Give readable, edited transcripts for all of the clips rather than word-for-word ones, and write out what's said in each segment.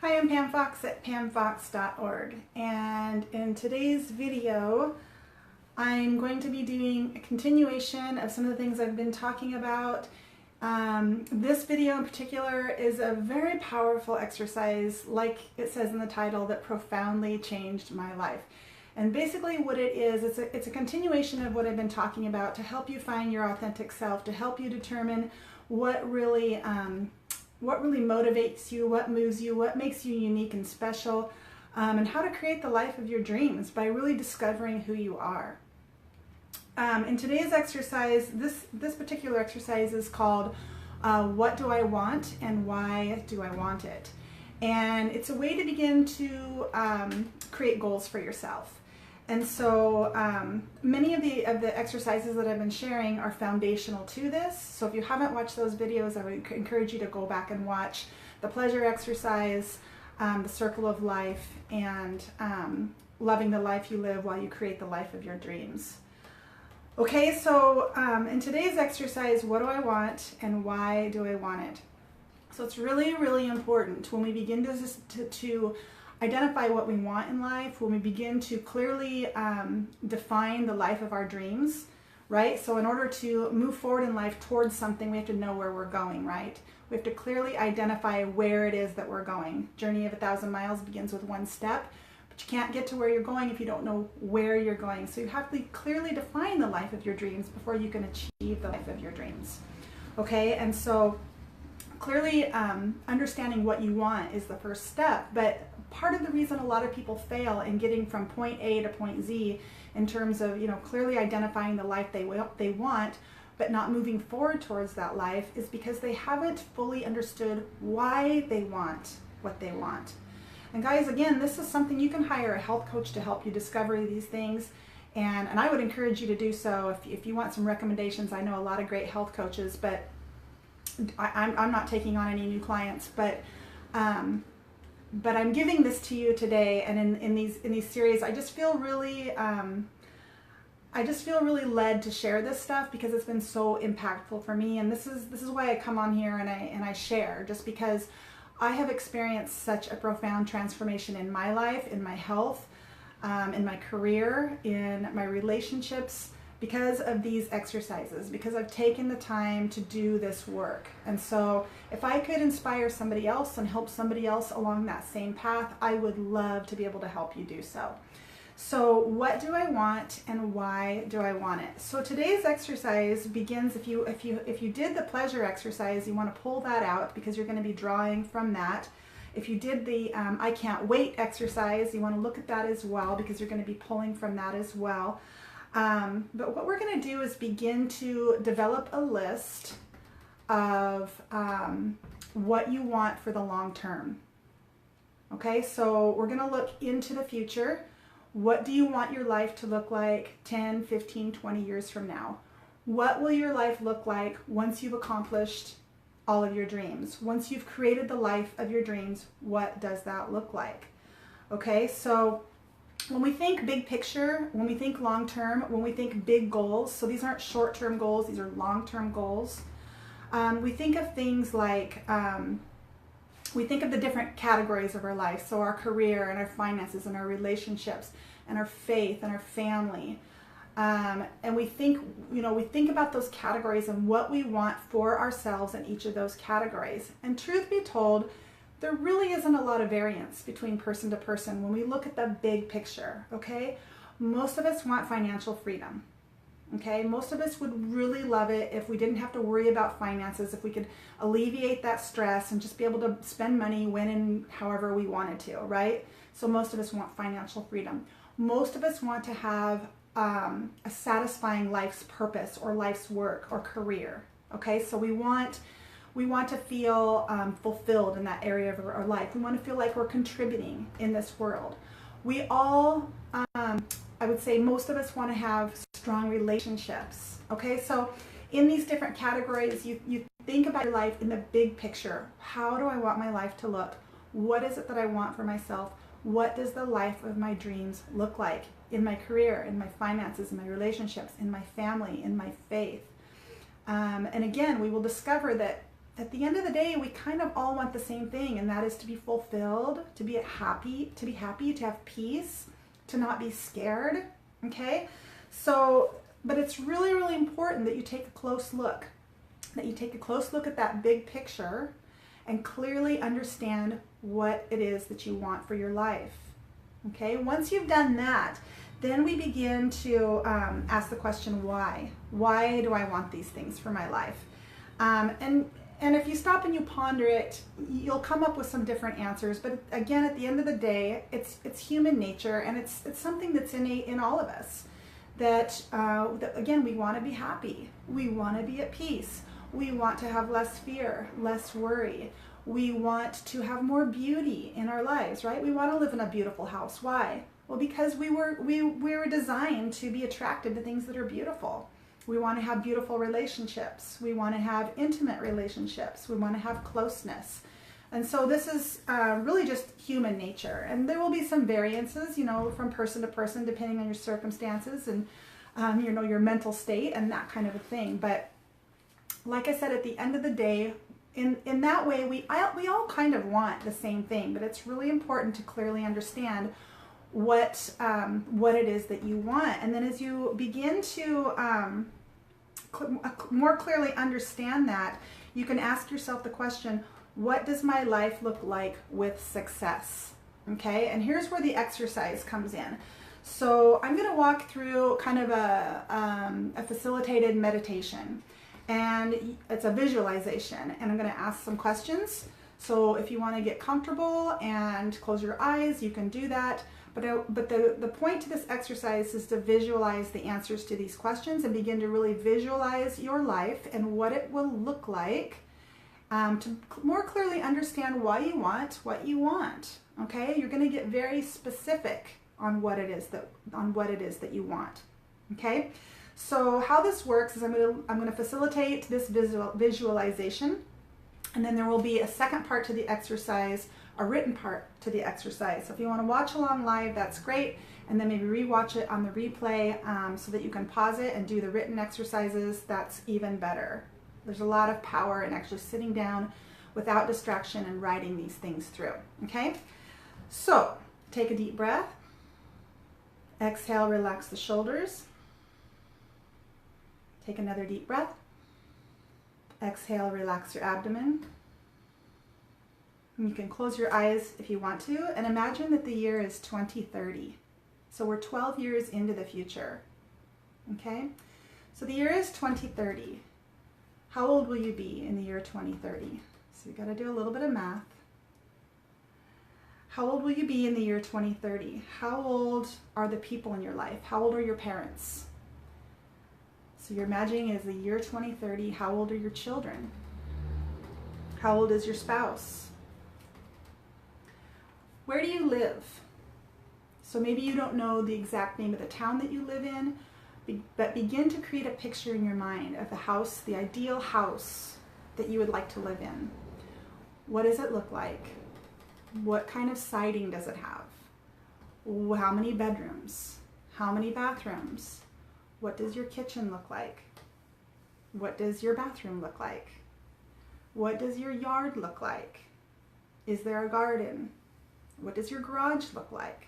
Hi, I'm Pam Fox at pamfox.org, and in today's video I'm going to be doing a continuation of some of the things I've been talking about. This video in particular is a very powerful exercise, like it says in the title, that profoundly changed my life. And basically what it is, it's a continuation of what I've been talking about to help you find your authentic self, to help you determine what really motivates you, what moves you, what makes you unique and special, and how to create the life of your dreams by really discovering who you are. In today's exercise, this particular exercise is called What Do I Want and Why Do I Want It? And it's a way to begin to create goals for yourself. And so many of the exercises that I've been sharing are foundational to this. So if you haven't watched those videos, I would encourage you to go back and watch the pleasure exercise, the circle of life, and loving the life you live while you create the life of your dreams. Okay, so in today's exercise, what do I want and why do I want it? So it's really, really important when we begin to identify what we want in life, when we begin to clearly define the life of our dreams, right? So in order to move forward in life towards something, we have to know where we're going, right? We have to clearly identify where it is that we're going. Journey of 1,000 miles begins with one step, but you can't get to where you're going if you don't know where you're going. So you have to clearly define the life of your dreams before you can achieve the life of your dreams, okay? And so clearly understanding what you want is the first step, but part of the reason a lot of people fail in getting from point A to point Z in terms of, clearly identifying the life they want, but not moving forward towards that life, is because they haven't fully understood why they want what they want. And guys, again, this is something you can hire a health coach to help you discover these things. And I would encourage you to do so if you want some recommendations. I know a lot of great health coaches, but I'm not taking on any new clients, but I'm giving this to you today, and in these series, I just feel really led to share this stuff because it's been so impactful for me. And this is why I come on here and I share, just because I have experienced such a profound transformation in my life, in my health, in my career, in my relationships, because of these exercises, because I've taken the time to do this work. And so if I could inspire somebody else and help somebody else along that same path, I would love to be able to help you do so. So what do I want and why do I want it? So today's exercise begins, if you did the pleasure exercise, you want to pull that out because you're going to be drawing from that. If you did the I can't wait exercise, you want to look at that as well because you're going to be pulling from that as well. But what we're going to do is begin to develop a list of what you want for the long term. Okay, so we're going to look into the future. What do you want your life to look like 10, 15, 20 years from now? What will your life look like once you've accomplished all of your dreams? Once you've created the life of your dreams, what does that look like? Okay, so when we think big picture, when we think long term, when we think big goals, so these aren't short term goals, these are long term goals. We think of things like, we think of the different categories of our life. So our career and our finances and our relationships and our faith and our family. And we think about those categories and what we want for ourselves in each of those categories. And truth be told, there really isn't a lot of variance between person to person when we look at the big picture, okay? Most of us want financial freedom, okay? Most of us would really love it if we didn't have to worry about finances, if we could alleviate that stress and just be able to spend money when and however we wanted to, right? So most of us want financial freedom. Most of us want to have a satisfying life's purpose or life's work or career, okay? So we want to feel fulfilled in that area of our life. We want to feel like we're contributing in this world. We all, I would say most of us want to have strong relationships. Okay, so in these different categories, you think about your life in the big picture. How do I want my life to look? What is it that I want for myself? What does the life of my dreams look like in my career, in my finances, in my relationships, in my family, in my faith? And again, we will discover that at the end of the day, we kind of all want the same thing, and that is to be fulfilled, to be happy, to have peace, to not be scared, okay? So, but it's really, really important that you take a close look, at that big picture and clearly understand what it is that you want for your life, okay? Once you've done that, then we begin to ask the question, why? Why do I want these things for my life? And if you stop and you ponder it, you'll come up with some different answers. But again, at the end of the day, it's human nature, and it's something that's innate in all of us. That again, we want to be happy. We want to be at peace. We want to have less fear, less worry. We want to have more beauty in our lives, right? We want to live in a beautiful house. Why? Well, because we were designed to be attracted to things that are beautiful. We want to have beautiful relationships. We want to have intimate relationships. We want to have closeness. And so this is really just human nature. And there will be some variances, from person to person, depending on your circumstances and, your mental state and that kind of a thing. But like I said, at the end of the day, in that way, we all kind of want the same thing. But it's really important to clearly understand what it is that you want. And then as you begin to more clearly understand that, you can ask yourself the question, what does my life look like with success? Okay, and here's where the exercise comes in. So I'm going to walk through kind of a facilitated meditation, and it's a visualization, and I'm going to ask some questions. So if you want to get comfortable and close your eyes, you can do that. But the point to this exercise is to visualize the answers to these questions and begin to really visualize your life and what it will look like, to more clearly understand why you want what you want. Okay, you're going to get very specific on what it is that you want. Okay, so how this works is I'm going to facilitate this visualization, and then there will be a second part to the exercise, a written part to the exercise. So if you want to watch along live, that's great, and then maybe rewatch it on the replay so that you can pause it and do the written exercises. That's even better. There's a lot of power in actually sitting down without distraction and writing these things through. Okay, so take a deep breath. Exhale, relax the shoulders. Take another deep breath. Exhale, relax your abdomen. You can close your eyes if you want to, and imagine that the year is 2030. So we're 12 years into the future. Okay? So the year is 2030. How old will you be in the year 2030? So you got to do a little bit of math. How old will you be in the year 2030? How old are the people in your life? How old are your parents? So you're imagining as the year 2030, how old are your children? How old is your spouse? Where do you live? So maybe you don't know the exact name of the town that you live in, but begin to create a picture in your mind of the house, the ideal house that you would like to live in. What does it look like? What kind of siding does it have? How many bedrooms? How many bathrooms? What does your kitchen look like? What does your bathroom look like? What does your yard look like? Is there a garden? What does your garage look like?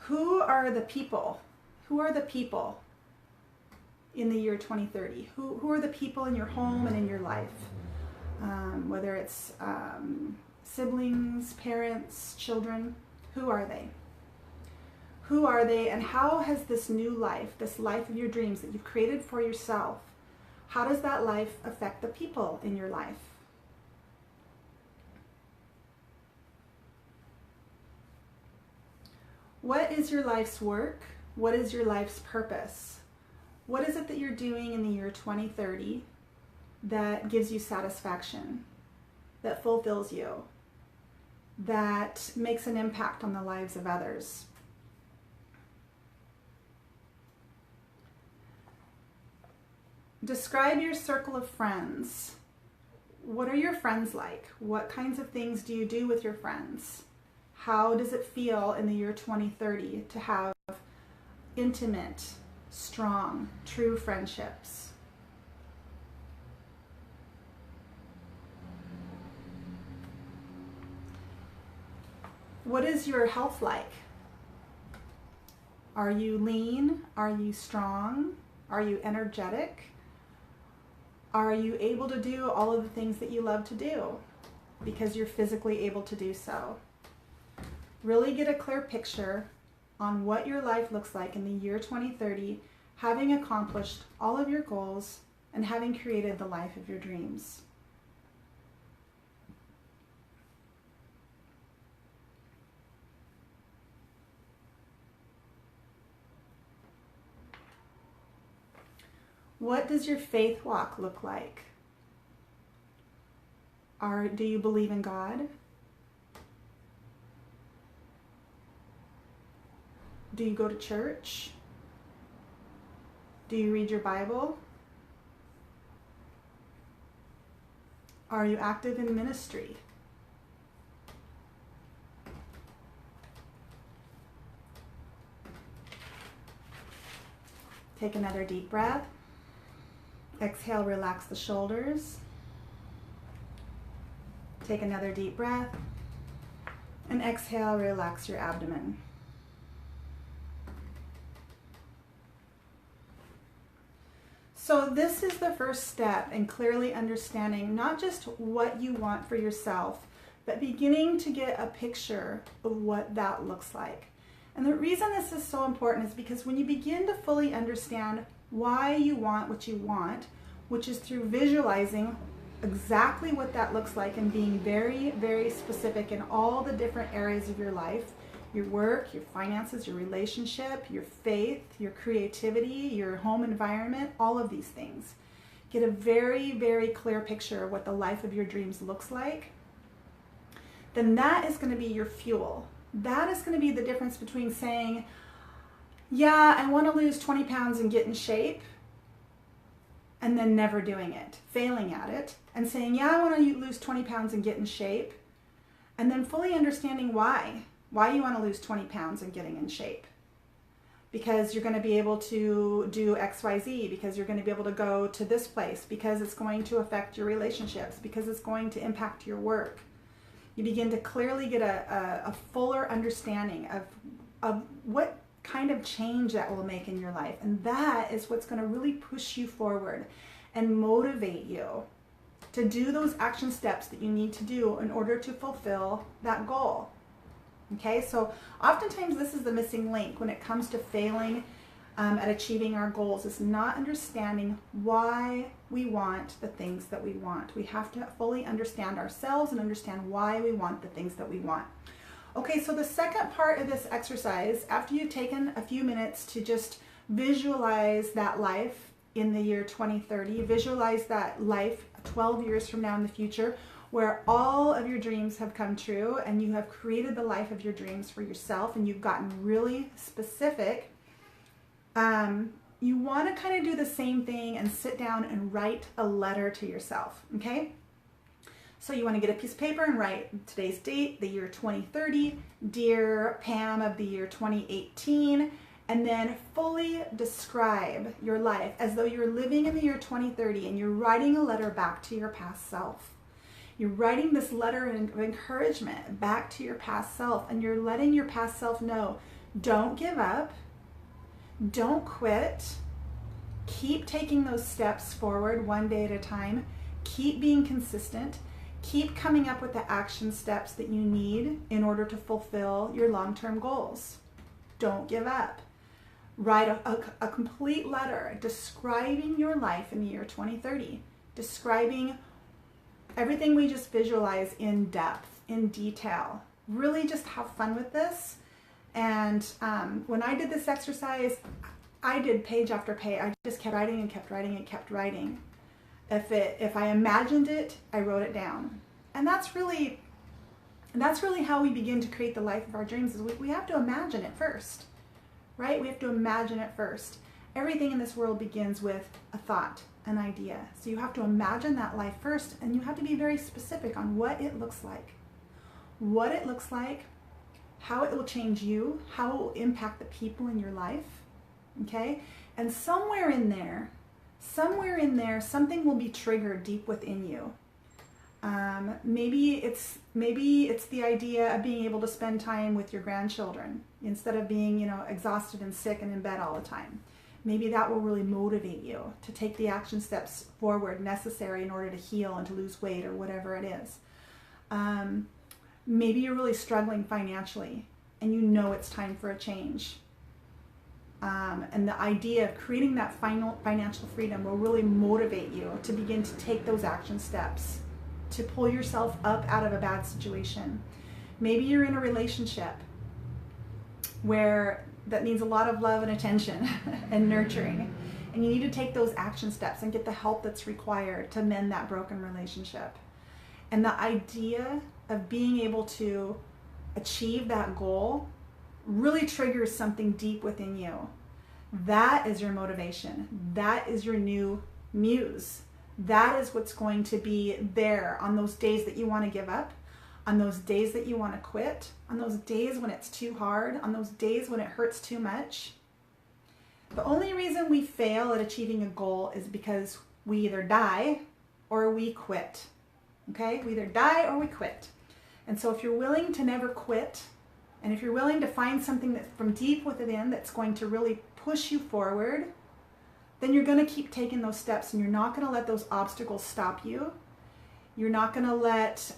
Who are the people? Who are the people in the year 2030? Who are the people in your home and in your life? Whether it's siblings, parents, children, who are they? Who are they, and how has this new life, this life of your dreams that you've created for yourself, how does that life affect the people in your life? What is your life's work? What is your life's purpose? What is it that you're doing in the year 2030 that gives you satisfaction, that fulfills you, that makes an impact on the lives of others? Describe your circle of friends. What are your friends like? What kinds of things do you do with your friends? How does it feel in the year 2030 to have intimate, strong, true friendships? What is your health like? Are you lean? Are you strong? Are you energetic? Are you able to do all of the things that you love to do because you're physically able to do so? Really get a clear picture on what your life looks like in the year 2030, having accomplished all of your goals and having created the life of your dreams. What does your faith walk look like? Do you believe in God? Do you go to church? Do you read your Bible? Are you active in ministry? Take another deep breath. Exhale, relax the shoulders. Take another deep breath. And exhale, relax your abdomen. So this is the first step in clearly understanding not just what you want for yourself, but beginning to get a picture of what that looks like. And the reason this is so important is because when you begin to fully understand why you want what you want, which is through visualizing exactly what that looks like and being very, very specific in all the different areas of your life, your work, your finances, your relationship, your faith, your creativity, your home environment, all of these things. Get a very, very clear picture of what the life of your dreams looks like. Then that is going to be your fuel. That is going to be the difference between saying, yeah, I want to lose 20 pounds and get in shape, and then never doing it, failing at it, and saying, yeah, I want to lose 20 pounds and get in shape, and then fully understanding why you want to lose 20 pounds and getting in shape. Because you're going to be able to do XYZ, because you're going to be able to go to this place, because it's going to affect your relationships, because it's going to impact your work. You begin to clearly get a fuller understanding of what kind of change that will make in your life. And that is what's going to really push you forward and motivate you to do those action steps that you need to do in order to fulfill that goal. Okay, so oftentimes this is the missing link when it comes to failing at achieving our goals, is not understanding why we want the things that we want. We have to fully understand ourselves and understand why we want the things that we want. Okay, so the second part of this exercise, after you've taken a few minutes to just visualize that life in the year 2030, visualize that life 12 years from now in the future, where all of your dreams have come true and you have created the life of your dreams for yourself and you've gotten really specific, you want to kind of do the same thing and sit down and write a letter to yourself, okay? So you want to get a piece of paper and write today's date, the year 2030, dear Pam of the year 2018, and then fully describe your life as though you're living in the year 2030 and you're writing a letter back to your past self. You're writing this letter of encouragement back to your past self, and you're letting your past self know, don't give up, don't quit, keep taking those steps forward one day at a time, keep being consistent, keep coming up with the action steps that you need in order to fulfill your long-term goals. Don't give up. Write a complete letter describing your life in the year 2030, describing everything we just visualize in depth, in detail. Really just have fun with this. And when I did this exercise, I did page after page. I just kept writing and kept writing and kept writing. If I imagined it, I wrote it down. And that's really how we begin to create the life of our dreams, is we have to imagine it first, right? We have to imagine it first. Everything in this world begins with a thought, an idea. So you have to imagine that life first, and you have to be very specific on what it looks like. What it looks like, how it will change you, how it will impact the people in your life, okay? And somewhere in there, something will be triggered deep within you. Maybe it's the idea of being able to spend time with your grandchildren instead of being, you know, exhausted and sick and in bed all the time. Maybe that will really motivate you to take the action steps forward necessary in order to heal and to lose weight or whatever it is. Maybe you're really struggling financially and you know it's time for a change. And the idea of creating that financial freedom will really motivate you to begin to take those action steps, to pull yourself up out of a bad situation. Maybe you're in a relationship where that needs a lot of love and attention and nurturing, and you need to take those action steps and get the help that's required to mend that broken relationship. And the idea of being able to achieve that goal really triggers something deep within you. That is your motivation. That is your new muse. That is what's going to be there on those days that you want to give up, on those days that you want to quit, on those days when it's too hard, on those days when it hurts too much. The only reason we fail at achieving a goal is because we either die or we quit. Okay? We either die or we quit. And so if you're willing to never quit, and if you're willing to find something that's from deep within that's going to really push you forward, then you're going to keep taking those steps, and you're not going to let those obstacles stop you. You're not going to let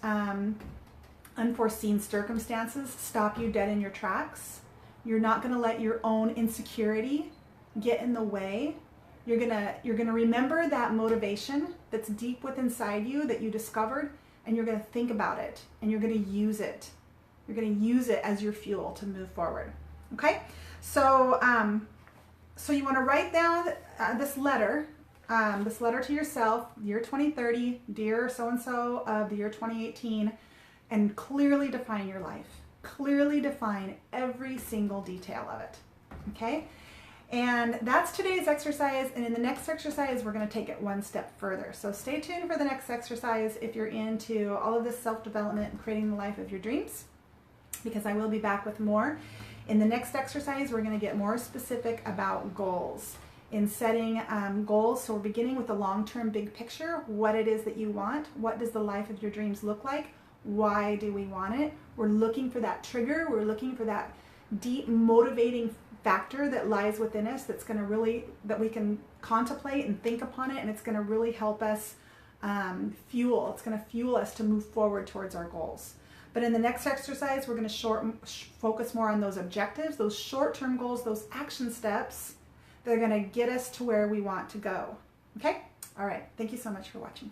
unforeseen circumstances stop you dead in your tracks. You're not going to let your own insecurity get in the way. You're gonna remember that motivation that's deep within inside you that you discovered, and you're going to think about it, and you're going to use it. You're going to use it as your fuel to move forward. Okay? So so you want to write down this letter to yourself, year 2030, dear so-and-so of the year 2018, and clearly define your life. Clearly define every single detail of it. Okay? And that's today's exercise, and in the next exercise we're going to take it one step further. So stay tuned for the next exercise if you're into all of this self-development and creating the life of your dreams, because I will be back with more. In the next exercise we're going to get more specific about goals. In setting goals, so we're beginning with the long-term big picture, what it is that you want, what does the life of your dreams look like, why do we want it. We're looking for that trigger, we're looking for that deep motivating factor that lies within us that's going to really, that we can contemplate and think upon it, and it's going to really help us it's going to fuel us to move forward towards our goals. But in the next exercise we're going to focus more on those objectives, those short-term goals, those action steps that are going to get us to where we want to go. Okay? All right. Thank you so much for watching.